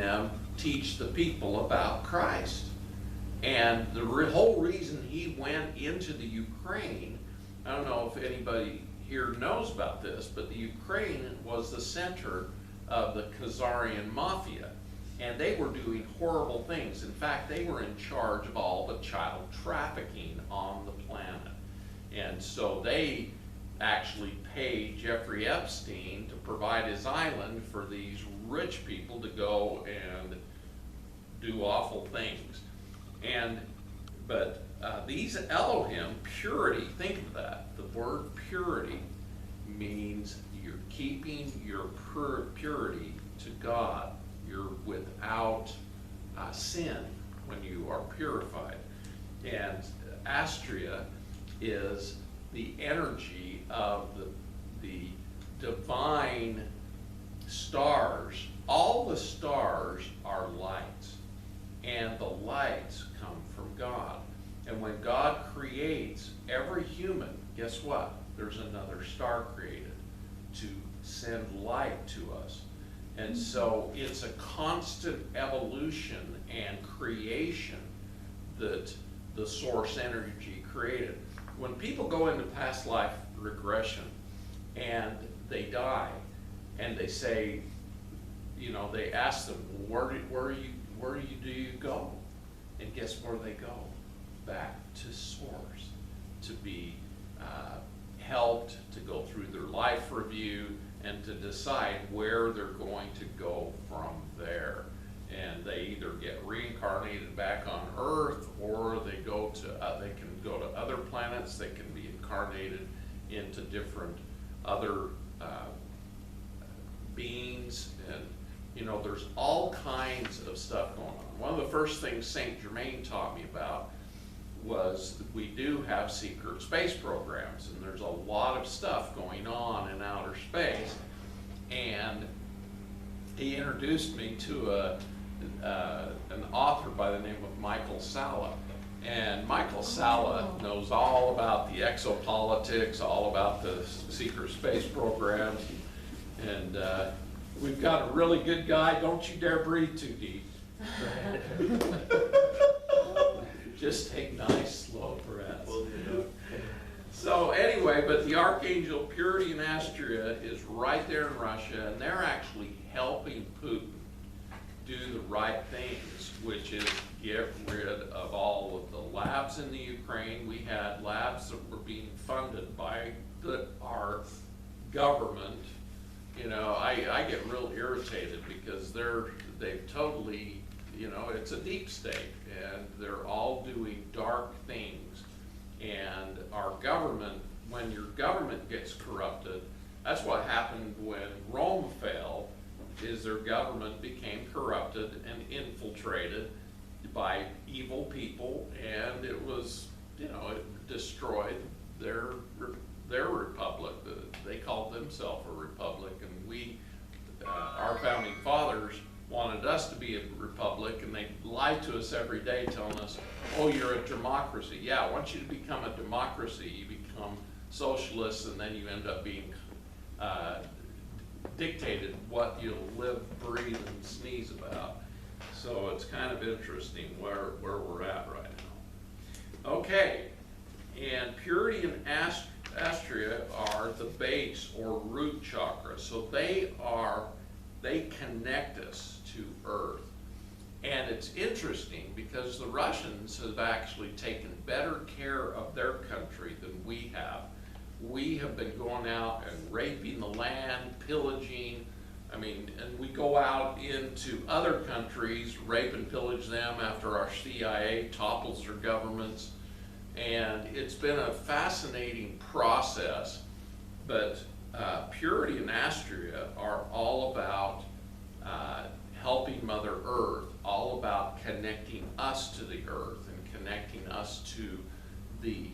them teach the people about Christ. And the whole reason he went into the Ukraine, I don't know if anybody here knows about this, but the Ukraine was the center of the Khazarian mafia. And they were doing horrible things. In fact, they were in charge of all the child trafficking on the planet. And so they actually paid Jeffrey Epstein to provide his island for these rich people to go and do awful things. But these Elohim, purity, think of that. The word purity means you're keeping your purity to God. You're without sin when you are purified. And Astria is the energy of the divine stars. All the stars are lights, and the lights come from God. And when God creates every human, guess what? There's another star created to send light to us. And so it's a constant evolution and creation that the source energy created. When people go into past life regression and they die, and they say, you know, they ask them, where do you go? And guess where they go? Back to source, to be helped to go through their life review and to decide where they're going to go from there. And they either get reincarnated back on Earth, or they go to they can go to other planets. They can be incarnated into different other beings, and you know, there's all kinds of stuff going on. One of the first things Saint Germain taught me about was we do have secret space programs, and there's a lot of stuff going on in outer space. And he introduced me to an author by the name of Michael Salla. And Michael Salla knows all about the exopolitics, all about the secret space programs. And we've got a really good guy. Don't you dare breathe too deep. Just take nice, slow breaths. So anyway, but the Archangel Purity in Astria is right there in Russia, and they're actually helping Putin do the right things, which is get rid of all of the labs in the Ukraine. We had labs that were being funded by our government. You know, I get real irritated because they've totally, you know, it's a deep state, and they're all doing dark things. And our government, when your government gets corrupted, that's what happened when Rome fell, is their government became corrupted and infiltrated by evil people, and it was, you know, it destroyed their republic. They called themselves a republic, and we, our founding fathers, wanted us to be a republic, and they lied to us every day telling us, oh, you're a democracy. Yeah, once you become a democracy, you become socialist, and then you end up being dictated what you'll live, breathe, and sneeze about. So it's kind of interesting where we're at right now. Okay, and purity and Astria are the base or root chakra. So they connect us to Earth. And it's interesting because the Russians have actually taken better care of their country than we have. We have been going out and raping the land, pillaging. I mean, and we go out into other countries, rape and pillage them after our CIA topples their governments. And it's been a fascinating process. But Purity and Astria are all about helping Mother Earth, all about connecting us to the earth and connecting us to the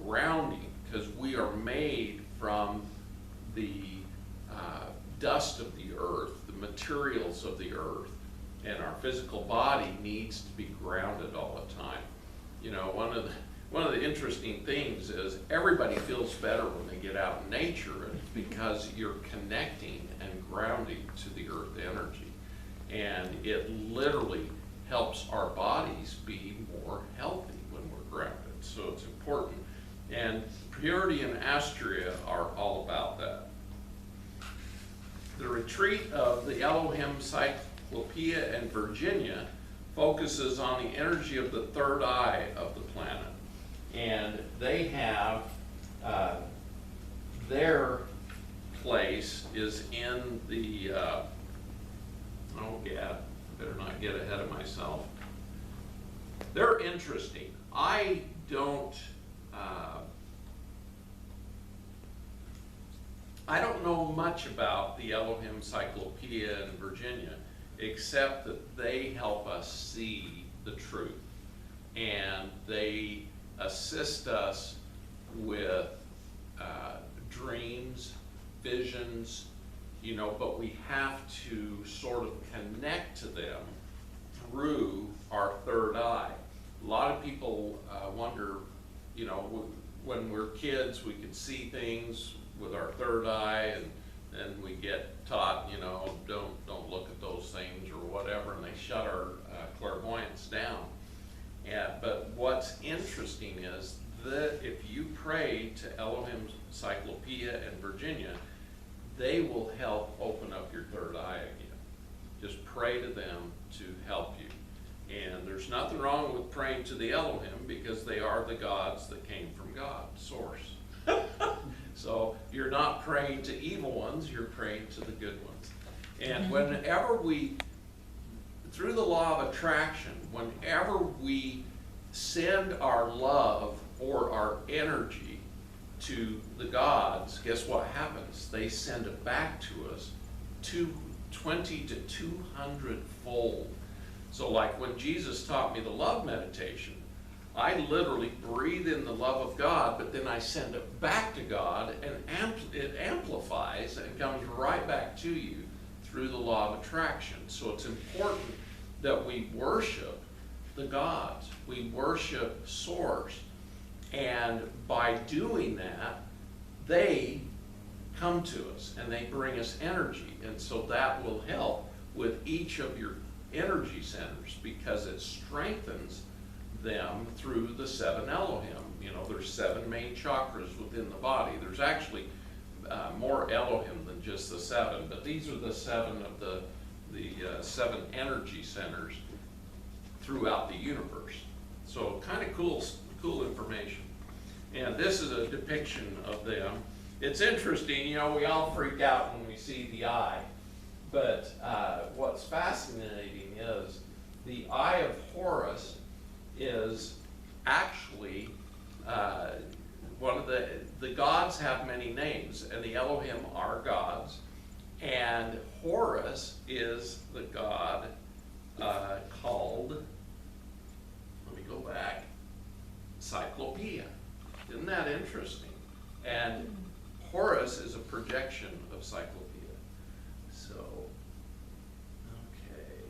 grounding, because we are made from the dust of the earth, the materials of the earth, and our physical body needs to be grounded all the time. You know, one of the interesting things is everybody feels better when they get out in nature, and it's because you're connecting and grounding to the earth energy. And it literally helps our bodies be more healthy when we're grounded. So it's important. And Purity and Asteria are all about that. The retreat of the Elohim Cyclopeia in Virginia focuses on the energy of the third eye of the planet. And they have, their place is in the, oh yeah, better not get ahead of myself. They're interesting. I don't know much about the Elohim Cyclopeia in Virginia, except that they help us see the truth. And they assist us with dreams, visions, you know, but we have to sort of connect to them through our third eye. A lot of people wonder, you know, when we're kids, we can see things with our third eye, and we get taught, you know, don't look at those things or whatever, and they shut our clairvoyance down. Yeah, but what's interesting is that if you pray to Elohim Cyclopeia in Virginia, they will help open up your third eye again. Just pray to them to help you. And there's nothing wrong with praying to the Elohim, because they are the gods that came from God, source. So you're not praying to evil ones, you're praying to the good ones. And whenever we, through the law of attraction, whenever we send our love or our energy to the gods, guess what happens? They send it back to us 20 to 200 fold. So like when Jesus taught me the love meditation, I literally breathe in the love of God, but then I send it back to God, and it amplifies and comes right back to you through the law of attraction. So it's important that we worship the gods. We worship Source. And by doing that, they come to us and they bring us energy. And so that will help with each of your energy centers, because it strengthens them through the 7 Elohim. You know, there's 7 main chakras within the body. There's actually more Elohim than just the 7, but these are the 7 of the 7 energy centers throughout the universe. So kind of cool information. And this is a depiction of them. It's interesting, you know, we all freak out when we see the eye, but what's fascinating is the eye of Horus is actually one of the gods have many names, and the Elohim are gods, and Horus is the god called, let me go back, Cyclopeia. Isn't that interesting? And Horus is a projection of Cyclopeia. So, okay.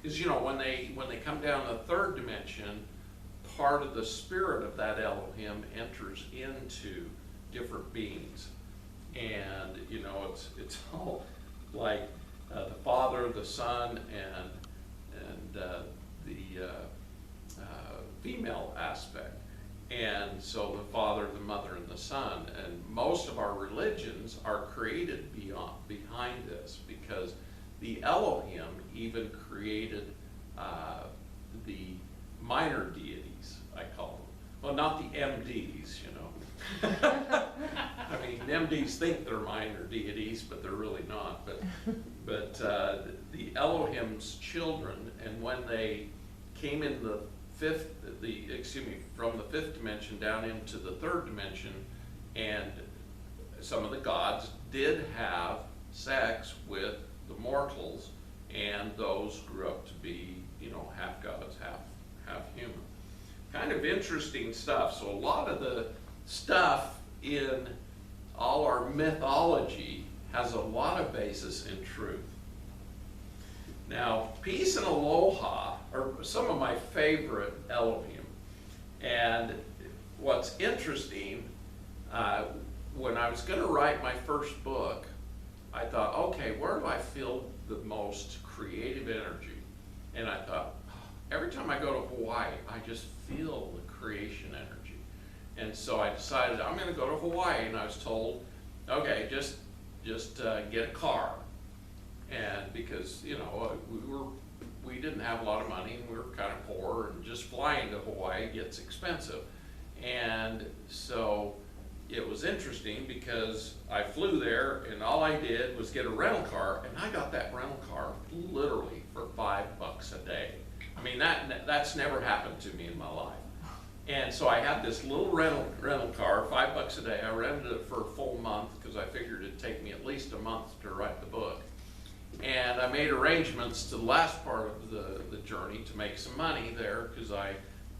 Because, you know, when they come down to the third dimension, part of the spirit of that Elohim enters into different beings. And, you know, it's all like the Father, the Son, and the female aspect. And so the Father, the Mother, and the Son. And most of our religions are created behind this, because the Elohim even created the minor deities, I call them. Well, not the MDs, you know. I mean, MDs think they're minor deities, but they're really not. But the Elohim's children, and when they came in from the fifth dimension down into the third dimension, and some of the gods did have sex with the mortals, and those grew up to be, you know, half gods, half human. Kind of interesting stuff. So a lot of the stuff in all our mythology has a lot of basis in truth. Now, peace and aloha are some of my favorite Elohim. And what's interesting, when I was going to write my first book, I thought, okay, where do I feel the most creative energy. And I thought, every time I go to Hawaii, I just feel the creation energy. And so I decided I'm going to go to Hawaii, and I was told, okay, just get a car. And because, you know, we didn't have a lot of money, and we were kind of poor, and just flying to Hawaii gets expensive. And so it was interesting because I flew there, and all I did was get a rental car, and I got that rental car literally for $5 a day. I mean, that's never happened to me in my life. And so I had this little rental car, $5 a day. I rented it for a full month because I figured it'd take me at least a month to write the book. And I made arrangements to the last part of the journey to make some money there, because I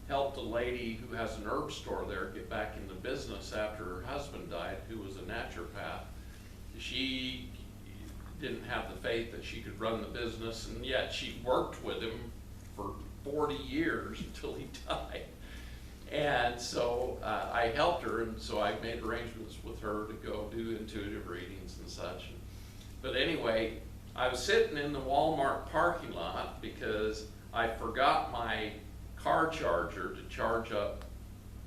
helped a lady who has an herb store there get back into business after her husband died, who was a naturopath. She didn't have the faith that she could run the business, and yet she worked with him for 40 years until he died. And so I helped her, and so I made arrangements with her to go do intuitive readings and such. But anyway, I was sitting in the Walmart parking lot because I forgot my car charger to charge up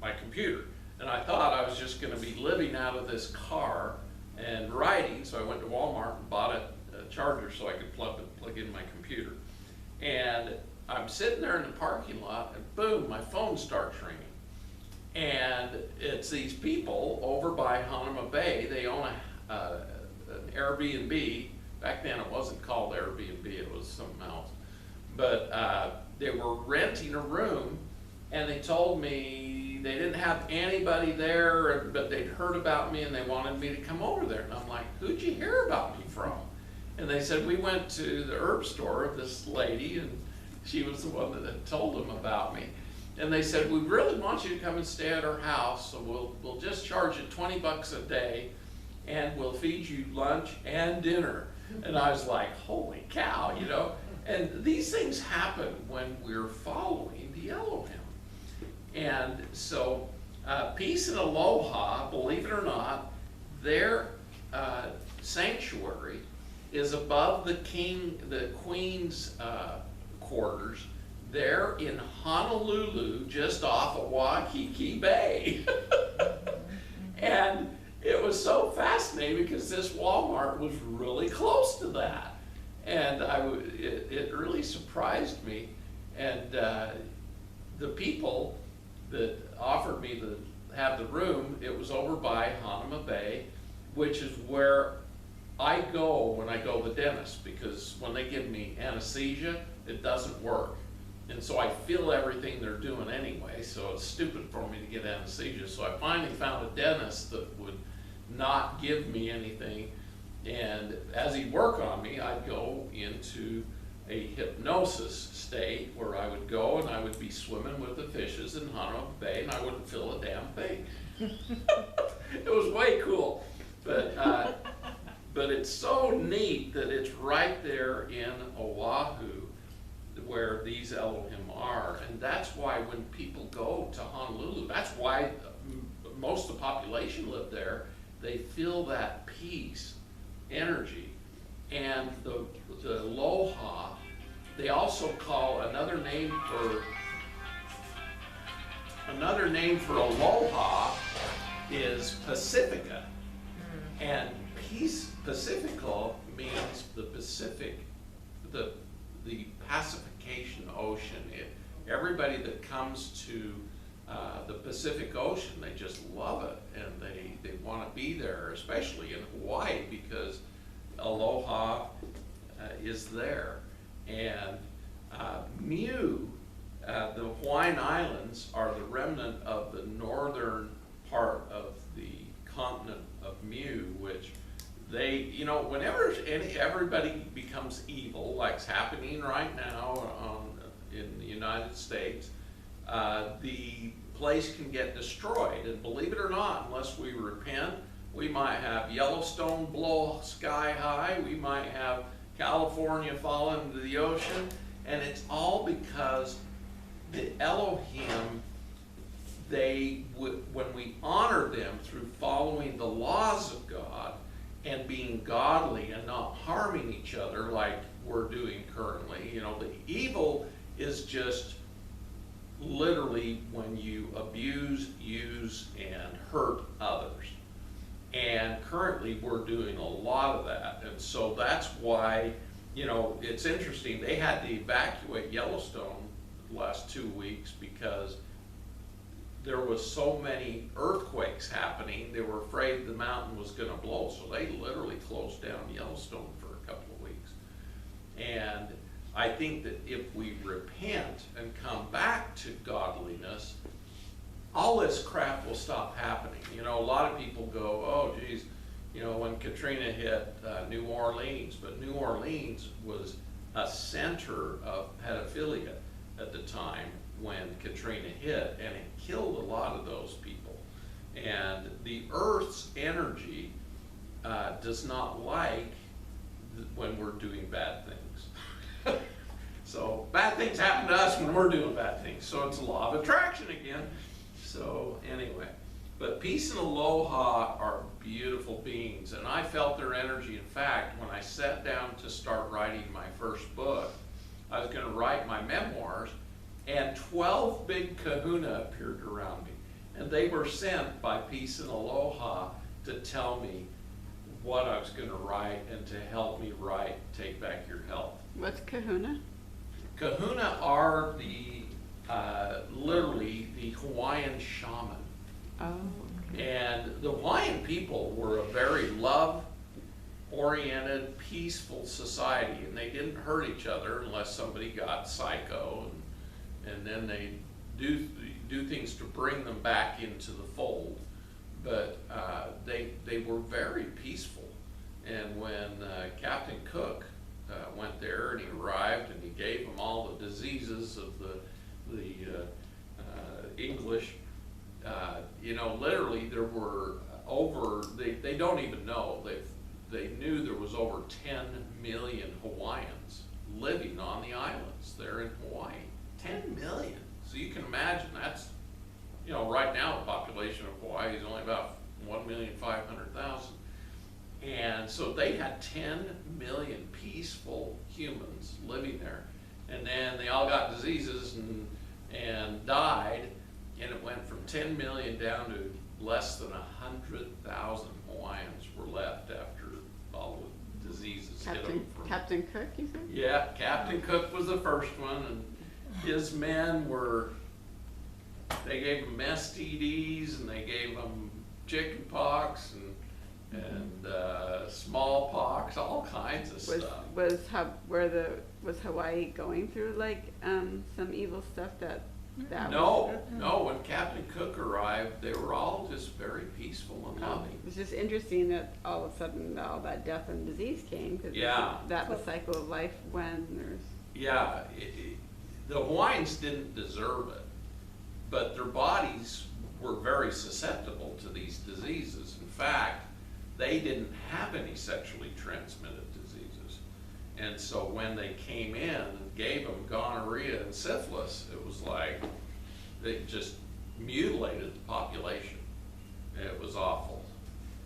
my computer. And I thought I was just going to be living out of this car and writing, so I went to Walmart and bought a charger so I could plug in my computer. And I'm sitting there in the parking lot, and boom, my phone starts ringing. And it's these people over by Hanama Bay. They own an Airbnb. Back then it wasn't called Airbnb, it was something else. But they were renting a room, and they told me they didn't have anybody there, but they'd heard about me and they wanted me to come over there. And I'm like, who'd you hear about me from? And they said, we went to the herb store of this lady, and she was the one that had told them about me. And they said, we really want you to come and stay at our house, so we'll just charge you $20 a day, and we'll feed you lunch and dinner. And I was like, holy cow, you know. And these things happen when we're following the Elohim. And so peace and aloha, believe it or not, their sanctuary is above the queen's quarters. They're in Honolulu, just off of Waikiki Bay. And it was so fascinating because this Walmart was really close to that. And it really surprised me. And the people that offered me to have the room, it was over by Hanama Bay, which is where I go when I go to the dentist, because when they give me anesthesia, it doesn't work. And so I feel everything they're doing anyway, so it's stupid for me to get anesthesia. So I finally found a dentist that would not give me anything, and as he'd work on me, I'd go into a hypnosis state where I would go and I would be swimming with the fishes in Hanama Bay, and I wouldn't feel a damn thing. It was way cool, but it's so neat that it's right there in Oahu where these Elohim are. And that's why when people go to Honolulu, that's why most of the population live there. They feel that peace, energy, and the aloha. They also call another name for aloha is Pacifica. And peace, Pacifico, means the Pacific, the pacification ocean. Everybody that comes to the Pacific Ocean, they just love it, and they want to be there, especially in Hawaii, because aloha is there. And Mu, the Hawaiian Islands are the remnant of the northern part of the continent of Mu, which they, you know, whenever everybody becomes evil, like's happening right now in the United States, the place can get destroyed. And believe it or not, unless we repent, we might have Yellowstone blow sky high, we might have California fall into the ocean, and it's all because the Elohim, when we honor them through following the laws of God and being godly and not harming each other like we're doing currently. You know, the evil is just literally when you abuse, use, and hurt others. And currently we're doing a lot of that. And so that's why, you know, it's interesting. They had to evacuate Yellowstone the last 2 weeks because there was so many earthquakes happening. They were afraid the mountain was going to blow. So they literally closed down Yellowstone for a couple of weeks. And I think that if we repent and come back to godliness, all this crap will stop happening. You know, a lot of people go, oh, geez, you know, when Katrina hit New Orleans, but New Orleans was a center of pedophilia at the time when Katrina hit, and it killed a lot of those people. And the Earth's energy does not like when we're doing bad things. So bad things happen to us when we're doing bad things. So it's a law of attraction again. So anyway, but peace and aloha are beautiful beings, and I felt their energy. In fact, when I sat down to start writing my first book, I was going to write my memoirs, and 12 big kahuna appeared around me, and they were sent by peace and aloha to tell me what I was going to write and to help me write Take Back Your Health. What's kahuna? Kahuna are the literally the Hawaiian shaman. Oh. Okay. And the Hawaiian people were a very love-oriented, peaceful society, and they didn't hurt each other unless somebody got psycho, and then they do things to bring them back into the fold. But they were very peaceful. And when Captain Cook went there and he arrived and he gave them all the diseases of the English, you know, literally there were they don't even know, they knew there was over 10 million Hawaiians living on the islands there in Hawaii. 10 million. So you can imagine that's, you know, right now the population of Hawaii is only about 1,500,000. And so they had 10 million peaceful humans living there. And then they all got diseases and died, and it went from 10 million down to less than 100,000 Hawaiians were left after all the diseases hit them. Captain Cook, you said? Yeah, Captain Cook was the first one, and his men they gave them STDs, and they gave them chicken pox and smallpox, all kinds of stuff. Was Hawaii going through like some evil stuff that No, when Captain Cook arrived, they were all just very peaceful and loving. It's just interesting that all of a sudden all that death and disease came, because the cycle of life when there's... Yeah, the Hawaiians didn't deserve it, but their bodies were very susceptible to these diseases. In fact, they didn't have any sexually transmitted diseases. And so when they came in and gave them gonorrhea and syphilis, it was like they just mutilated the population. It was awful.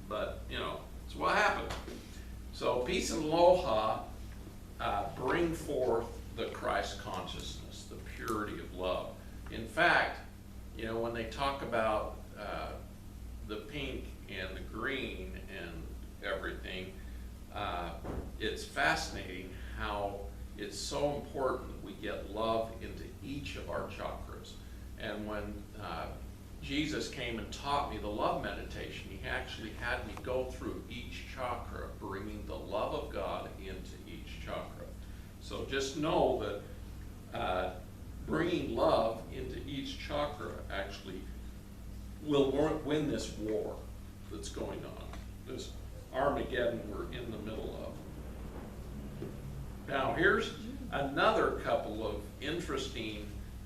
But, you know, it's what happened. So peace and aloha bring forth the Christ consciousness, the purity of love. In fact, you know, when they talk about the pink and the green and everything, it's fascinating how it's so important that we get love into each of our chakras. And when Jesus came and taught me the love meditation, he actually had me go through each chakra, bringing the love of God into each chakra. So just know that bringing love into each chakra actually will win this war that's going on, this Armageddon we're in the middle of. Now here's another couple of interesting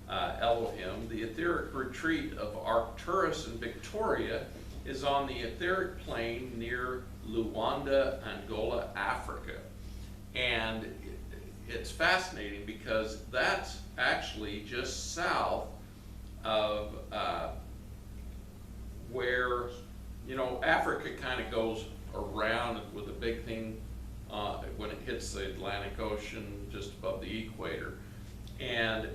Elohim. The etheric retreat of Arcturus and Victoria is on the etheric plane near Luanda, Angola, Africa. And it's fascinating because that's actually just south of where, you know, Africa kind of goes around with a big thing when it hits the Atlantic Ocean just above the equator. And